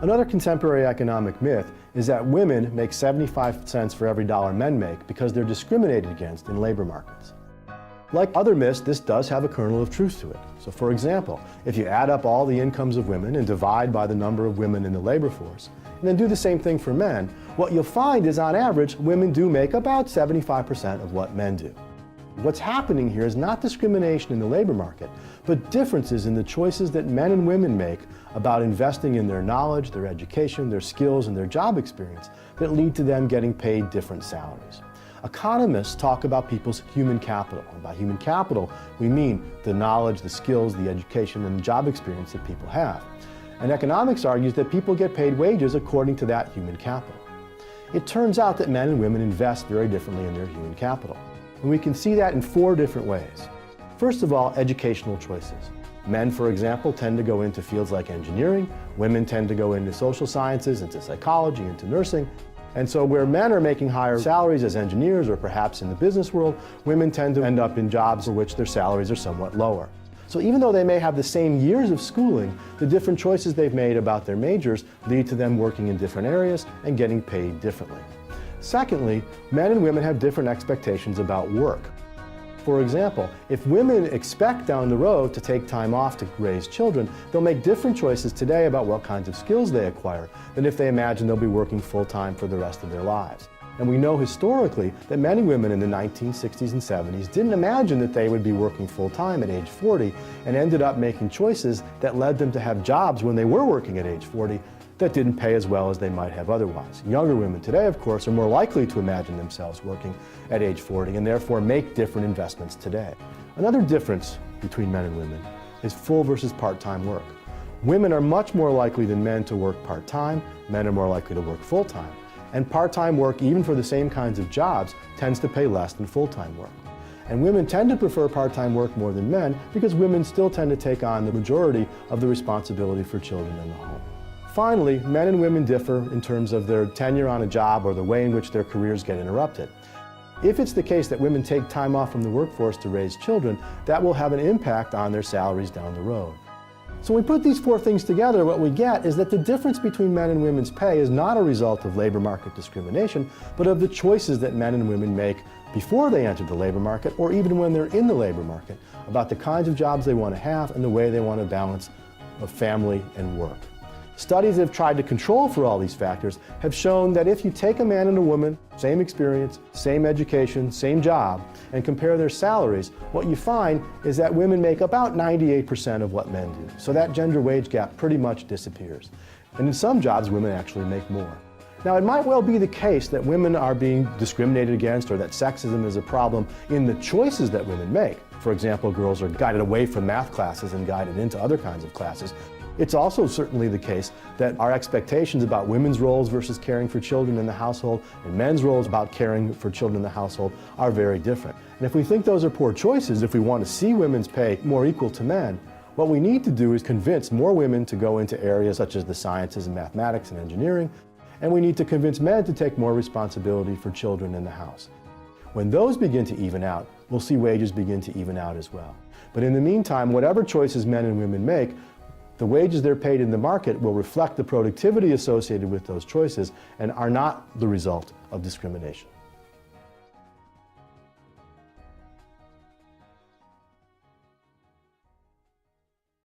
Another contemporary economic myth is that women make 75 cents for every dollar men make because they're discriminated against in labor markets. Like other myths, this does have a kernel of truth to it. So for example, if you add up all the incomes of women and divide by the number of women in the labor force, and then do the same thing for men, what you'll find is on average, women do make about 75% of what men do. What's happening here is not discrimination in the labor market, but differences in the choices that men and women make about investing in their knowledge, their education, their skills, and their job experience that lead to them getting paid different salaries. Economists talk about people's human capital. And by human capital, we mean the knowledge, the skills, the education, and the job experience that people have. And economics argues that people get paid wages according to that human capital. It turns out that men and women invest very differently in their human capital. And we can see that in 4 different ways. First of all, educational choices. Men, for example, tend to go into fields like engineering. Women tend to go into social sciences, into psychology, into nursing. And so where men are making higher salaries as engineers or perhaps in the business world, women tend to end up in jobs for which their salaries are somewhat lower. So even though they may have the same years of schooling, the different choices they've made about their majors lead to them working in different areas and getting paid differently. Secondly, men and women have different expectations about work. For example, if women expect down the road to take time off to raise children, they'll make different choices today about what kinds of skills they acquire than if they imagine they'll be working full-time for the rest of their lives. And we know historically that many women in the 1960s and 70s didn't imagine that they would be working full-time at age 40 and ended up making choices that led them to have jobs when they were working at age 40 that didn't pay as well as they might have otherwise. Younger women today, of course, are more likely to imagine themselves working at age 40 and therefore make different investments today. Another difference between men and women is full versus part-time work. Women are much more likely than men to work part-time, men are more likely to work full-time. And part-time work, even for the same kinds of jobs, tends to pay less than full-time work. And women tend to prefer part-time work more than men because women still tend to take on the majority of the responsibility for children in the home. Finally, men and women differ in terms of their tenure on a job or the way in which their careers get interrupted. If it's the case that women take time off from the workforce to raise children, that will have an impact on their salaries down the road. So when we put these 4 things together, what we get is that the difference between men and women's pay is not a result of labor market discrimination, but of the choices that men and women make before they enter the labor market or even when they're in the labor market about the kinds of jobs they want to have and the way they want to balance family and work. Studies that have tried to control for all these factors have shown that if you take a man and a woman, same experience, same education, same job, and compare their salaries, what you find is that women make about 98% of what men do. So that gender wage gap pretty much disappears. And in some jobs, women actually make more. Now, it might well be the case that women are being discriminated against or that sexism is a problem in the choices that women make. For example, girls are guided away from math classes and guided into other kinds of classes. It's also certainly the case that our expectations about women's roles versus caring for children in the household and men's roles about caring for children in the household are very different. And if we think those are poor choices, if we want to see women's pay more equal to men, what we need to do is convince more women to go into areas such as the sciences and mathematics and engineering, and we need to convince men to take more responsibility for children in the house. When those begin to even out, we'll see wages begin to even out as well. But in the meantime, whatever choices men and women make, the wages they're paid in the market will reflect the productivity associated with those choices and are not the result of discrimination.